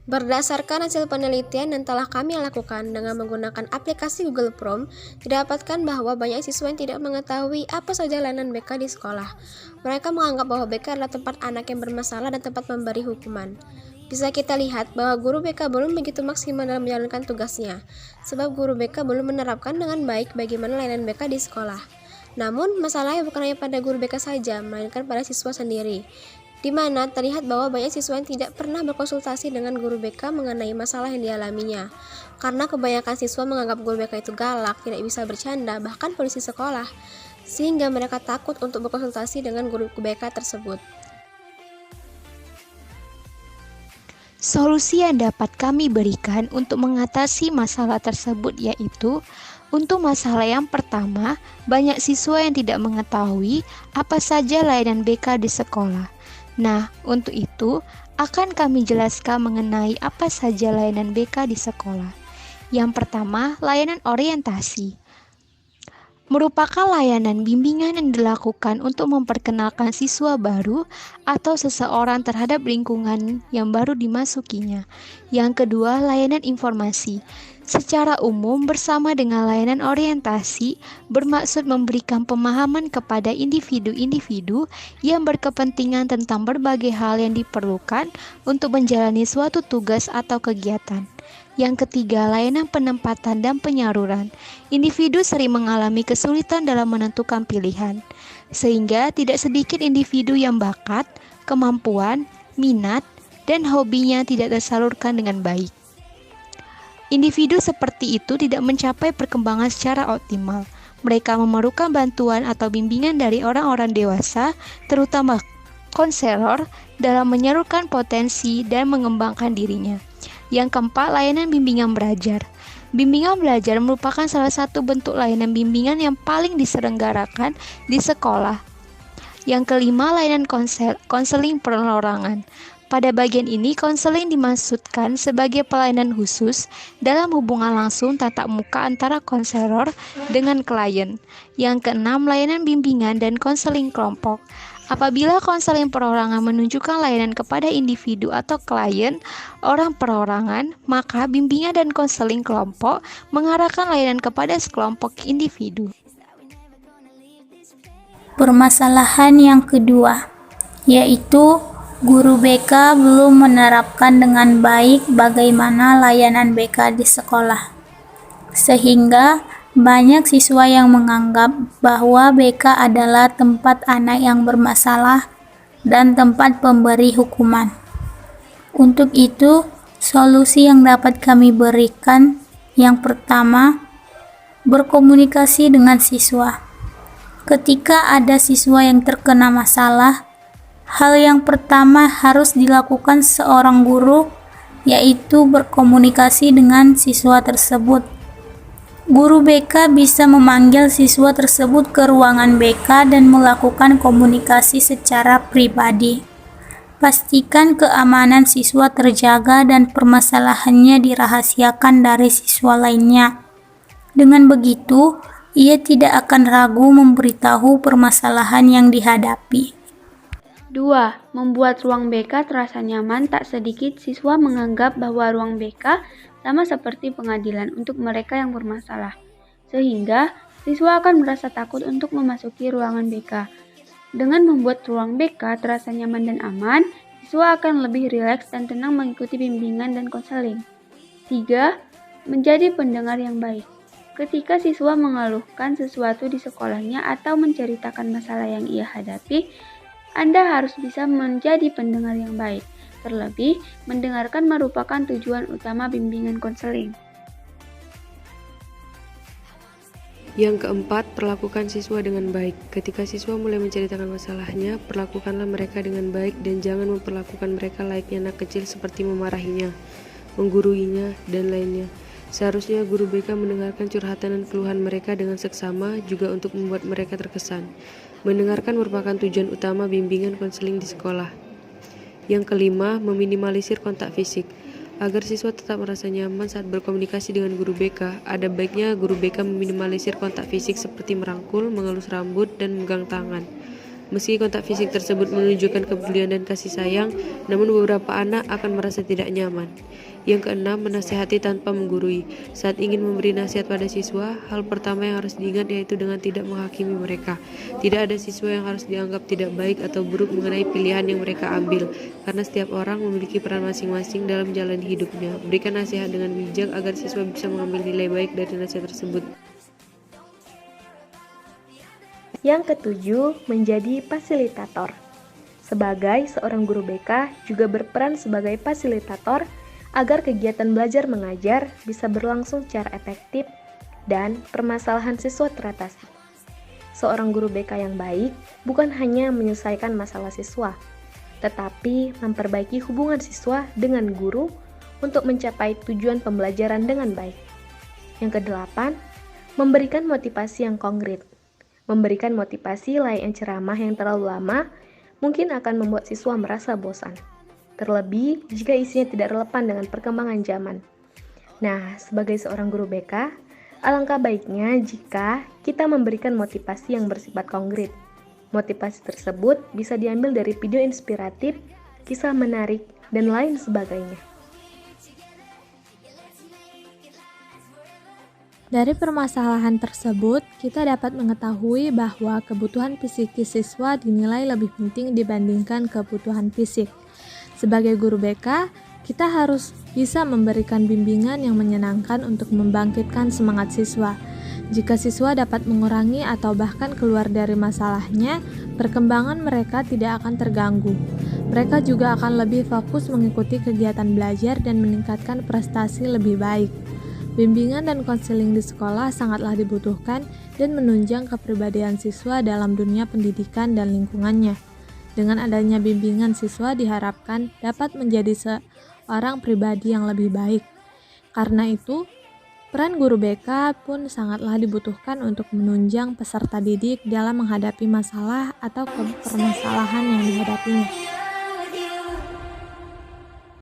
Berdasarkan hasil penelitian yang telah kami lakukan dengan menggunakan aplikasi Google Chrome, didapatkan bahwa banyak siswa yang tidak mengetahui apa saja layanan BK di sekolah. Mereka menganggap bahwa BK adalah tempat anak yang bermasalah dan tempat memberi hukuman. Bisa kita lihat bahwa guru BK belum begitu maksimal dalam menjalankan tugasnya, sebab guru BK belum menerapkan dengan baik bagaimana layanan BK di sekolah. Namun, masalahnya bukan hanya pada guru BK saja, melainkan pada siswa sendiri, di mana terlihat bahwa banyak siswa yang tidak pernah berkonsultasi dengan guru BK mengenai masalah yang dialaminya. Karena kebanyakan siswa menganggap guru BK itu galak, tidak bisa bercanda, bahkan polisi sekolah, sehingga mereka takut untuk berkonsultasi dengan guru BK tersebut. Solusi yang dapat kami berikan untuk mengatasi masalah tersebut yaitu, untuk masalah yang pertama, banyak siswa yang tidak mengetahui apa saja layanan BK di sekolah. Nah, untuk itu akan kami jelaskan mengenai apa saja layanan BK di sekolah. Yang pertama, layanan orientasi. Merupakan layanan bimbingan yang dilakukan untuk memperkenalkan siswa baru atau seseorang terhadap lingkungan yang baru dimasukinya. Yang kedua, layanan informasi. Secara umum, bersama dengan layanan orientasi, bermaksud memberikan pemahaman kepada individu-individu yang berkepentingan tentang berbagai hal yang diperlukan untuk menjalani suatu tugas atau kegiatan. Yang ketiga, layanan penempatan dan penyaluran. Individu sering mengalami kesulitan dalam menentukan pilihan, sehingga tidak sedikit individu yang bakat, kemampuan, minat, dan hobinya tidak tersalurkan dengan baik. Individu seperti itu tidak mencapai perkembangan secara optimal. Mereka memerlukan bantuan atau bimbingan dari orang-orang dewasa, terutama konselor, dalam menyalurkan potensi dan mengembangkan dirinya. Yang keempat, layanan bimbingan belajar. Bimbingan belajar merupakan salah satu bentuk layanan bimbingan yang paling diselenggarakan di sekolah. Yang kelima, layanan konseling perorangan. Pada bagian ini, konseling dimaksudkan sebagai pelayanan khusus dalam hubungan langsung tatap muka antara konselor dengan klien. Yang keenam, layanan bimbingan dan konseling kelompok. Apabila konseling perorangan menunjukkan layanan kepada individu atau klien orang perorangan, maka bimbingan dan konseling kelompok mengarahkan layanan kepada sekelompok individu. Permasalahan yang kedua, yaitu guru BK belum menerapkan dengan baik bagaimana layanan BK di sekolah, sehingga banyak siswa yang menganggap bahwa BK adalah tempat anak yang bermasalah dan tempat pemberi hukuman. Untuk itu, solusi yang dapat kami berikan yang pertama, berkomunikasi dengan siswa. Ketika ada siswa yang terkena masalah, hal yang pertama harus dilakukan seorang guru, yaitu berkomunikasi dengan siswa tersebut. Guru BK bisa memanggil siswa tersebut ke ruangan BK dan melakukan komunikasi secara pribadi. Pastikan keamanan siswa terjaga dan permasalahannya dirahasiakan dari siswa lainnya. Dengan begitu, ia tidak akan ragu memberitahu permasalahan yang dihadapi. 2. Membuat ruang BK terasa nyaman. Tak sedikit siswa menganggap bahwa ruang BK sama seperti pengadilan untuk mereka yang bermasalah, sehingga siswa akan merasa takut untuk memasuki ruangan BK. Dengan membuat ruang BK terasa nyaman dan aman, siswa akan lebih rileks dan tenang mengikuti bimbingan dan konseling. 3. Menjadi pendengar yang baik. Ketika siswa mengeluhkan sesuatu di sekolahnya atau menceritakan masalah yang ia hadapi, Anda harus bisa menjadi pendengar yang baik. Terlebih, mendengarkan merupakan tujuan utama bimbingan konseling. Yang keempat, perlakukan siswa dengan baik. Ketika siswa mulai menceritakan masalahnya, perlakukanlah mereka dengan baik dan jangan memperlakukan mereka layaknya anak kecil seperti memarahinya, mengguruinya, dan lainnya. Seharusnya guru BK mendengarkan curhatan dan keluhan mereka dengan seksama, juga untuk membuat mereka terkesan. Mendengarkan merupakan tujuan utama bimbingan konseling di sekolah. Yang kelima, meminimalisir kontak fisik. Agar siswa tetap merasa nyaman saat berkomunikasi dengan guru BK, ada baiknya guru BK meminimalisir kontak fisik seperti merangkul, mengelus rambut, dan memegang tangan. Meski kontak fisik tersebut menunjukkan kepedulian dan kasih sayang, namun beberapa anak akan merasa tidak nyaman. Yang keenam, menasihati tanpa menggurui. Saat ingin memberi nasihat pada siswa, hal pertama yang harus diingat yaitu dengan tidak menghakimi mereka. Tidak ada siswa yang harus dianggap tidak baik atau buruk mengenai pilihan yang mereka ambil, karena setiap orang memiliki peran masing-masing dalam menjalani hidupnya. Berikan nasihat dengan bijak agar siswa bisa mengambil nilai baik dari nasihat tersebut. Yang ketujuh, menjadi fasilitator. Sebagai seorang guru BK juga berperan sebagai fasilitator agar kegiatan belajar mengajar bisa berlangsung secara efektif dan permasalahan siswa teratasi. Seorang guru BK yang baik bukan hanya menyelesaikan masalah siswa, tetapi memperbaiki hubungan siswa dengan guru untuk mencapai tujuan pembelajaran dengan baik. Yang kedelapan, memberikan motivasi yang konkret. Memberikan motivasi layaknya ceramah yang terlalu lama mungkin akan membuat siswa merasa bosan. Terlebih jika isinya tidak relevan dengan perkembangan zaman. Nah, sebagai seorang guru BK, alangkah baiknya jika kita memberikan motivasi yang bersifat konkret. Motivasi tersebut bisa diambil dari video inspiratif, kisah menarik, dan lain sebagainya. Dari permasalahan tersebut, kita dapat mengetahui bahwa kebutuhan psikis siswa dinilai lebih penting dibandingkan kebutuhan fisik. Sebagai guru BK, kita harus bisa memberikan bimbingan yang menyenangkan untuk membangkitkan semangat siswa. Jika siswa dapat mengurangi atau bahkan keluar dari masalahnya, perkembangan mereka tidak akan terganggu. Mereka juga akan lebih fokus mengikuti kegiatan belajar dan meningkatkan prestasi lebih baik. Bimbingan dan konseling di sekolah sangatlah dibutuhkan dan menunjang kepribadian siswa dalam dunia pendidikan dan lingkungannya. Dengan adanya bimbingan, siswa diharapkan dapat menjadi seorang pribadi yang lebih baik. Karena itu, peran guru BK pun sangatlah dibutuhkan untuk menunjang peserta didik dalam menghadapi masalah atau permasalahan yang dihadapinya.